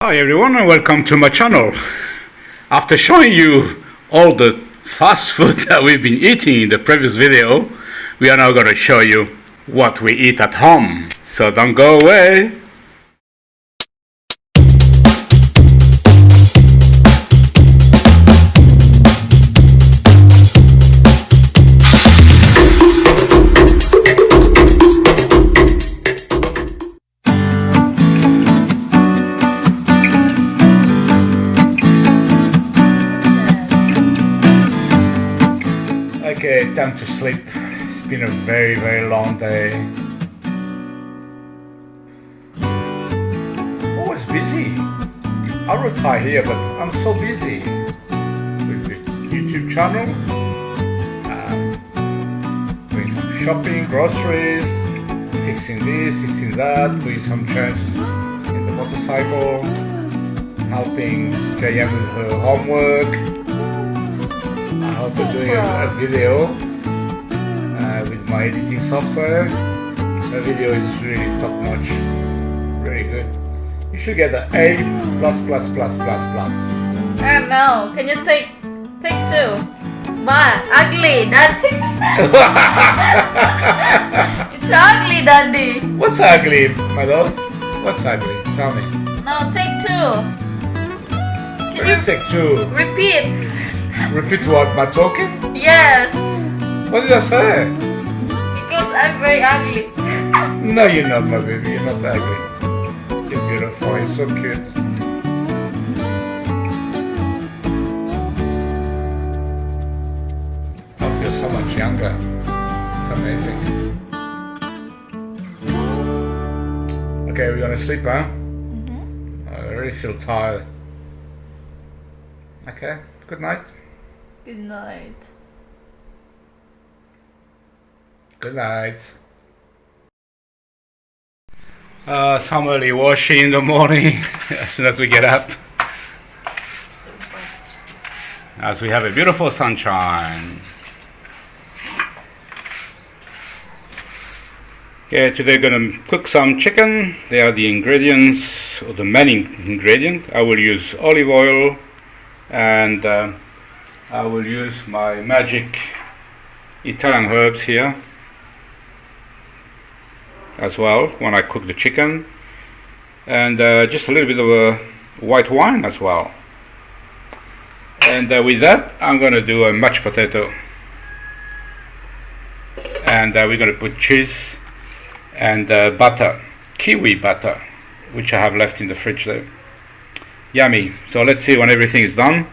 Hi everyone and welcome to my channel. After showing you all the fast food that we've been eating in the previous video, we are now going to show you what we eat at home. So don't go away. Okay, time to sleep. It's been a very long day. Always busy. I retire here, but I'm so busy with the YouTube channel, doing some shopping, groceries, fixing this, fixing that, doing some changes in the motorcycle, helping JM with her homework. Also doing a video with my editing software. The video is really top notch, really good. You should get an A+++++. Oh no, can you take two? But ugly, Daddy. It's ugly, Daddy. What's ugly, my love? What's ugly? Tell me. No, take two. Can you take two? Repeat. Repeat what? My talking? Yes. What did I say? Because I'm very ugly. No, you're not, my baby. You're not ugly. You're beautiful. You're so cute. I feel so much younger. It's amazing. Okay, we're gonna sleep, huh? I really feel tired. Okay, good night. Good night. Good night. Some early washing in the morning as soon as we get up. As we have a beautiful sunshine. Okay, today gonna cook some chicken. They are the ingredients, or the main ingredient. I will use olive oil and I will use my magic Italian herbs here as well when I cook the chicken, and just a little bit of a white wine as well. And with that I'm going to do a mashed potato, and we're going to put cheese and butter, kiwi butter, which I have left in the fridge there. Yummy. So let's see when everything is done.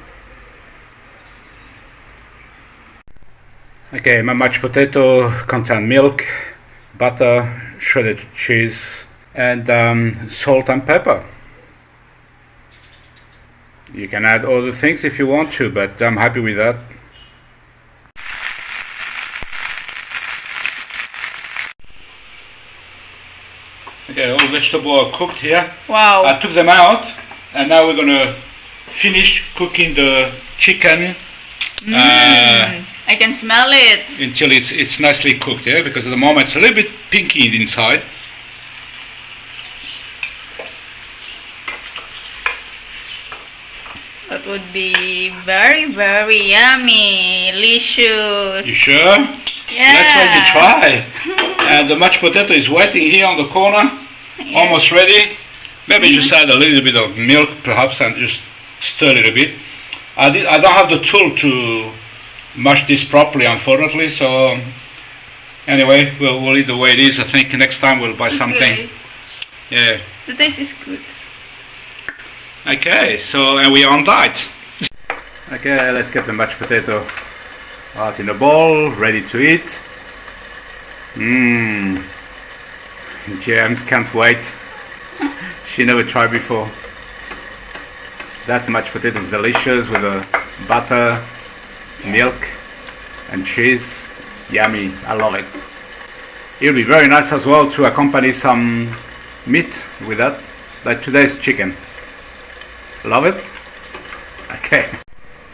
Okay, my mashed potato contains milk, butter, shredded cheese, and salt and pepper. You can add other things if you want to, but I'm happy with that. Okay, all the vegetables are cooked here. Wow. I took them out, and now we're gonna finish cooking the chicken. I can smell it. Until it's nicely cooked, yeah, because at the moment it's a little bit pinky inside. That would be very yummy, delicious. You sure? Yeah. Let's let you try. And the mashed potato is waiting here on the corner, almost ready. Maybe just add a little bit of milk, perhaps, and just stir a little bit. I don't have the tool to mash this properly, unfortunately, so anyway, we'll eat the way it is. I think next time we'll buy something. Okay. Yeah. The taste is good. Okay, so and we are on diet. Okay, let's get the mashed potato out in a bowl, ready to eat. James can't wait. She never tried before. That mashed potato is delicious with the butter, milk and cheese. Yummy, I love it. It'll be very nice as well to accompany some meat with that, like today's chicken. Love it? Okay.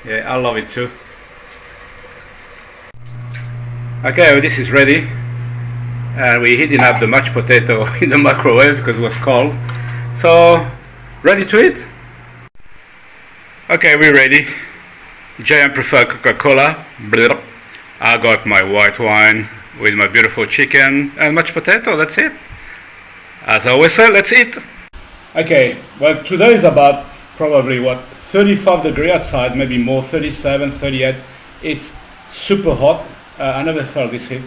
Yeah, I love it too. Okay, well, this is ready. And we're heating up the mashed potato in the microwave because it was cold. So Ready to eat? Okay, we're ready. Giant prefer Coca-Cola. Blah. I got my white wine with my beautiful chicken and mashed potato. That's it. As I always say, let's eat. Okay, well, today is about probably 35 degrees outside, maybe more, 37, 38. It's super hot. I never felt this heat.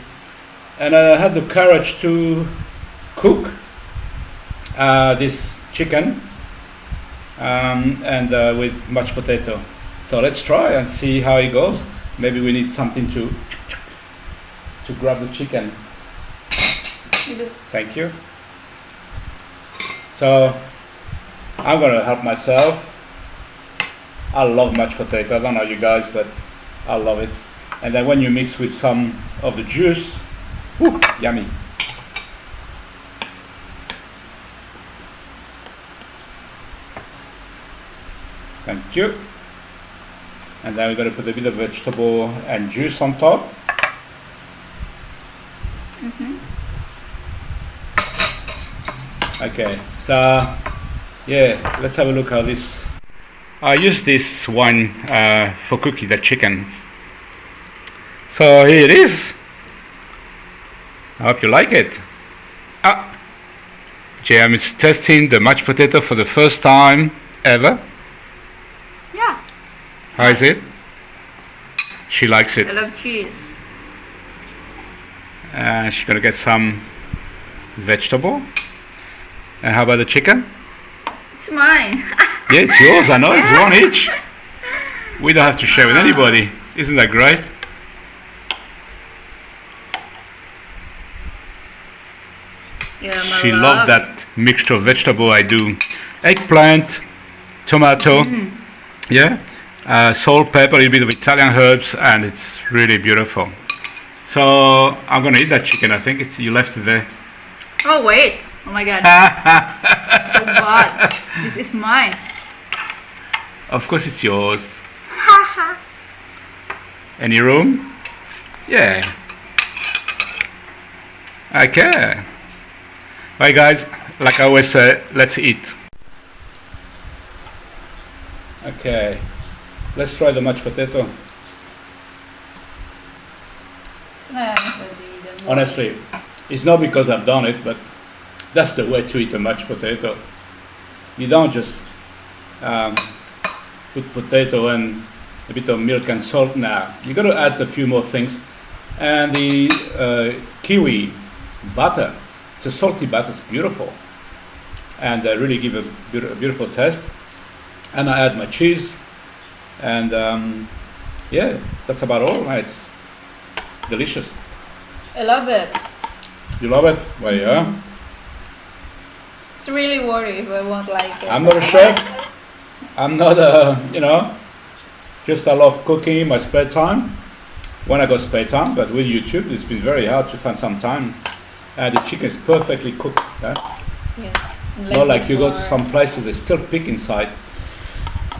And I had the courage to cook this chicken and with mashed potato. So let's try and see how it goes. Maybe we need something to grab the chicken. Thank you. So I'm gonna help myself. I love mashed potato. I don't know you guys, but I love it. And then when you mix with some of the juice, whoo, yummy. Thank you. And then we're going to put a bit of vegetable and juice on top. Okay, so yeah, let's have a look how this. I use this one for cooking the chicken. So here it is. I hope you like it. JM is testing the mashed potato for the first time ever. Yeah. How is it? She likes it. I love cheese. She's gonna get some vegetable. And how about the chicken? It's mine. Yeah, it's yours. I know. It's one each. We don't have to share with anybody. Isn't that great? Yeah, She loved that mixture of vegetable I do. Eggplant, tomato, yeah, salt, pepper, a little bit of Italian herbs, and it's really beautiful. So I'm gonna eat that chicken. I think you left it there. Oh wait! Oh my god! So bad. This is mine. Of course it's yours. Any room? Yeah. Okay. Right guys, like I always say, let's eat. Okay, let's try the mashed potato. It's nice. Honestly, it's not because I've done it, but that's the way to eat a mashed potato. You don't just put potato and a bit of milk and salt now. You got to add a few more things. And the kiwi butter, it's a salty butter, it's beautiful. And really give a beautiful taste. And I add my cheese. And yeah, that's about all. It's delicious. I love it. You love it? Well, yeah. It's really worried if I won't like it. I'm not a chef. I'm not just I love cooking in my spare time. When I got spare time, but with YouTube, it's been very hard to find some time. And the chicken is perfectly cooked. Yeah? Yes. Not like you go to some places, they still pick inside.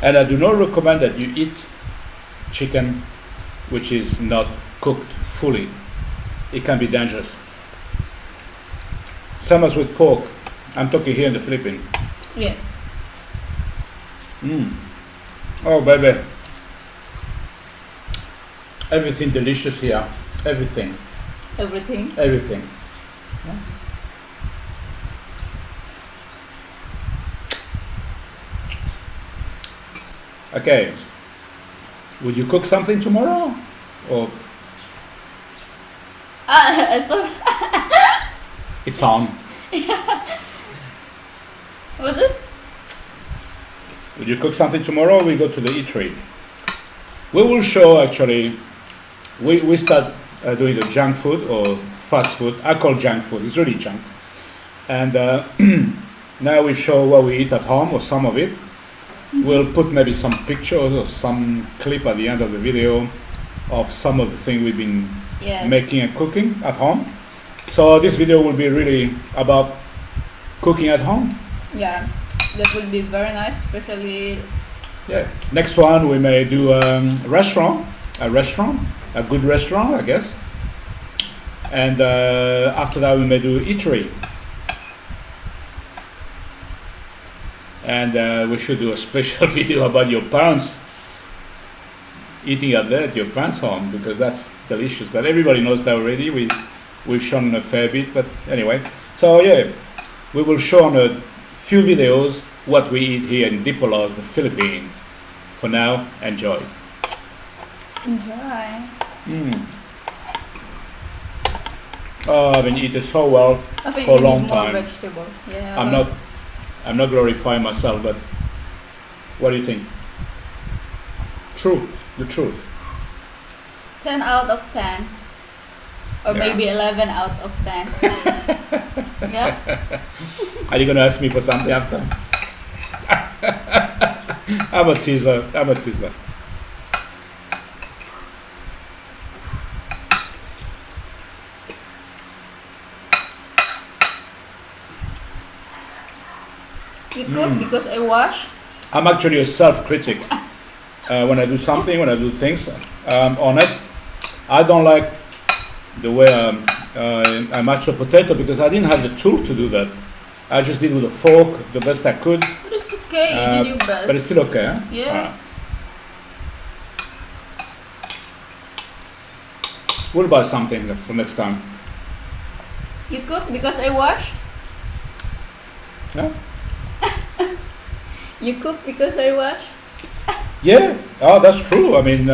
And I do not recommend that you eat chicken which is not cooked fully. It can be dangerous. Same as with pork. I'm talking here in the Philippines. Yeah. Oh baby. Everything delicious here. Everything. Everything. Everything. Yeah. Okay. Would you cook something tomorrow? Or I thought. it's on. Was it? Would you cook something tomorrow or we go to the eatery? We will show actually, we start doing the junk food or fast food. I call junk food, it's really junk. And now we show what we eat at home or some of it. We'll put maybe some pictures or some clip at the end of the video of some of the things we've been making and cooking at home. So this video will be really about cooking at home. Yeah, that would be very nice, especially. Yeah. Next one we may do a restaurant, a good restaurant, I guess. And after that we may do eatery. And we should do a special video about your parents eating at your parents' home, because that's delicious. But everybody knows that already. We've shown a fair bit, but anyway. So yeah, we will show on a few videos what we eat here in Dipolog, the Philippines. For now, enjoy. Enjoy. Oh, I've been eating so well I think for a we long need more time. vegetable. Yeah. I'm not glorifying myself, but what do you think? True, the truth. 10 out of 10. Or Yeah. maybe 11 out of 10. Yeah. Are you gonna ask me for something after? I'm a teaser. You cook because I wash. I'm actually a self-critic. When I do something, when I do things, honest, I don't like the way I mashed the potato, because I didn't have the tool to do that. I just did with a fork the best I could. But it's okay. You did your best. But it's still okay, huh? Yeah. We'll buy something for next time. You cook because I wash. Yeah? You cook because I wash. Yeah, oh, that's true. I mean,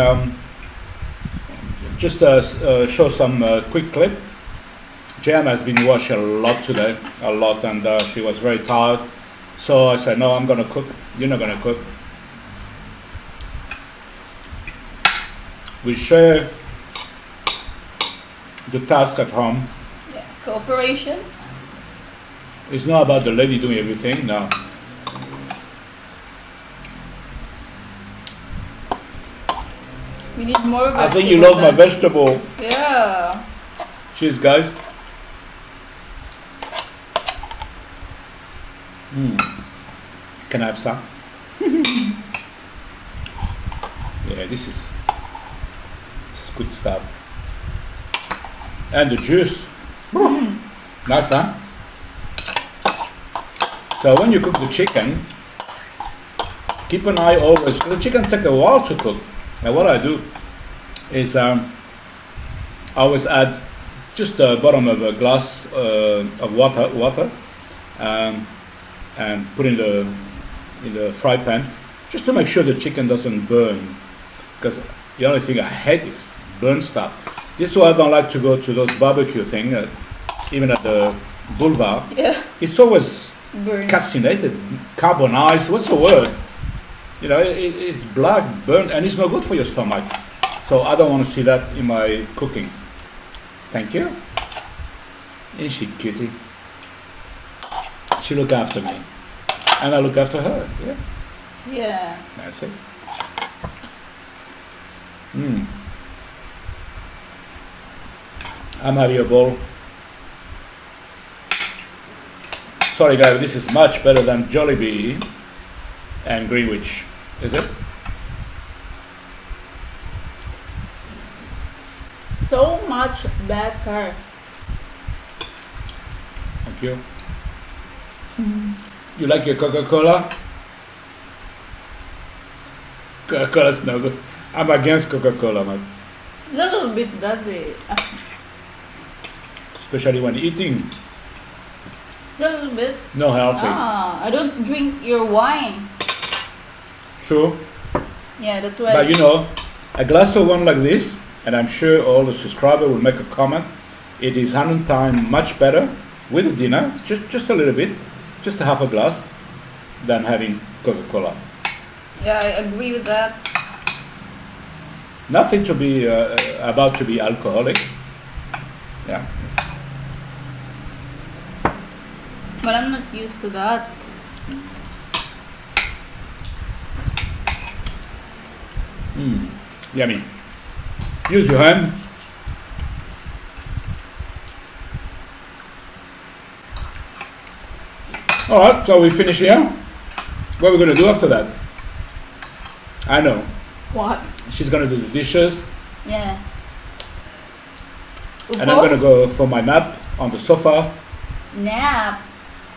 just show some quick clip. Jam has been washing a lot today, and she was very tired. So I said, no, I'm gonna cook. You're not gonna cook. We share the task at home. Yeah. Cooperation. It's not about the lady doing everything, no. We need more I think you love my vegetable. vegetable. Yeah. Cheers, guys. Can I have some? Yeah, this is good stuff. And the juice. Nice, huh? So when you cook the chicken, keep an eye always. The chicken takes a while to cook. And what I do is I always add just the bottom of a glass of water, and put in the fry pan, just to make sure the chicken doesn't burn. Because the only thing I hate is burn stuff. This is why I don't like to go to those barbecue things, even at the boulevard. Yeah. It's always Burn. calcinated, carbonized. What's the word? You know, it's black, burnt, and it's not good for your stomach. So I don't want to see that in my cooking. Thank you. Isn't she cutie? She look after me, and I look after her. Yeah, Yeah. that's it. I'm having a bowl. Sorry guys, this is much better than Jollibee and Greenwich, is it? So much better. Thank you. You like your Coca-Cola? Coca-Cola's no good. I'm against Coca-Cola, man. It's a little bit dirty. Especially when eating. It's a little bit. No healthy. I don't drink your wine. True. Yeah, that's why. But you know, a glass of wine like this, and I'm sure all the subscribers will make a comment, it is 100 times much better with a dinner, just a little bit, just a half a glass, than having Coca-Cola. Yeah, I agree with that. Nothing to be about to be alcoholic. Yeah. But I'm not used to that. Yummy. Use your hand. Alright, so we finish here. What are we going to do after that? I know. What? She's going to do the dishes, Yeah. and I'm going to go for my nap on the sofa. Nap.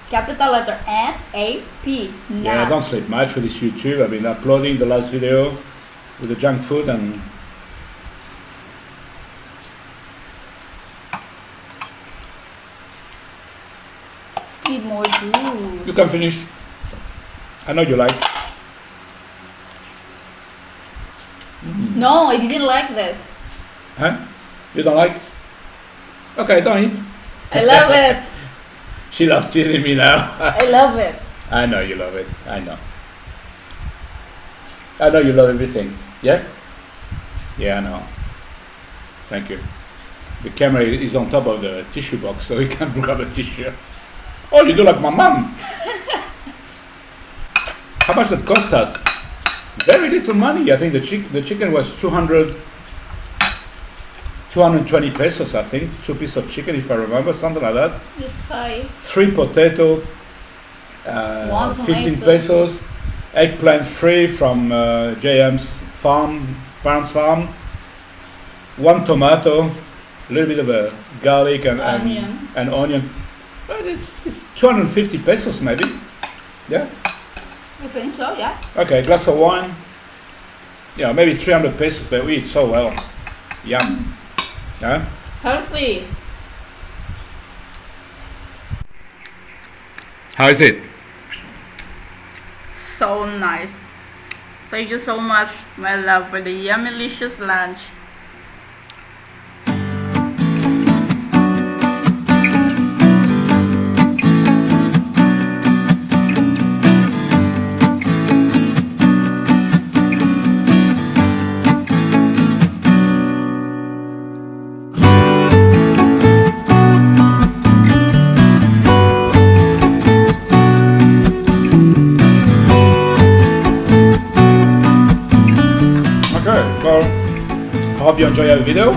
Capital letter N A P. Yeah, I don't sleep much with this YouTube. I've been uploading the last video with the junk food and Need more juice. you can finish. I know you like. No, I didn't like this. Huh? You don't like? Okay, don't eat. I love it. She loves teasing me now. I love it. I know you love it. I know. I know you love everything. Yeah? Yeah, I know. Thank you. The camera is on top of the tissue box, so you can grab a tissue. Oh, you do like my mom. How much that cost us? Very little money. I think the chicken was 220 pesos, I think. 2 pieces of chicken, if I remember, something like that. Just 5. 3 potato, 1 15 tomato. pesos. Eggplant free from JM's farm, Barnes Farm. 1 tomato, a little bit of a garlic and onion. But it's 250 pesos maybe. Yeah. I think so, yeah. Okay, glass of wine. Yeah, maybe 300 pesos, but we eat so well. Yum. Yeah. Healthy. How is it? So nice. Thank you so much, my love, for the yummy, delicious lunch. Okay, well, I hope you enjoy our video.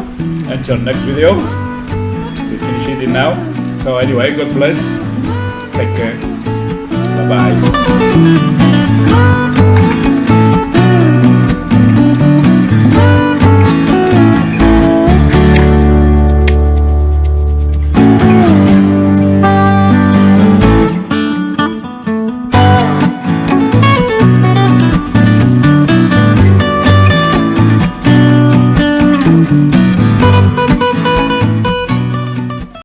Until next video, we finish eating now. So anyway, God bless. Take care. Bye bye.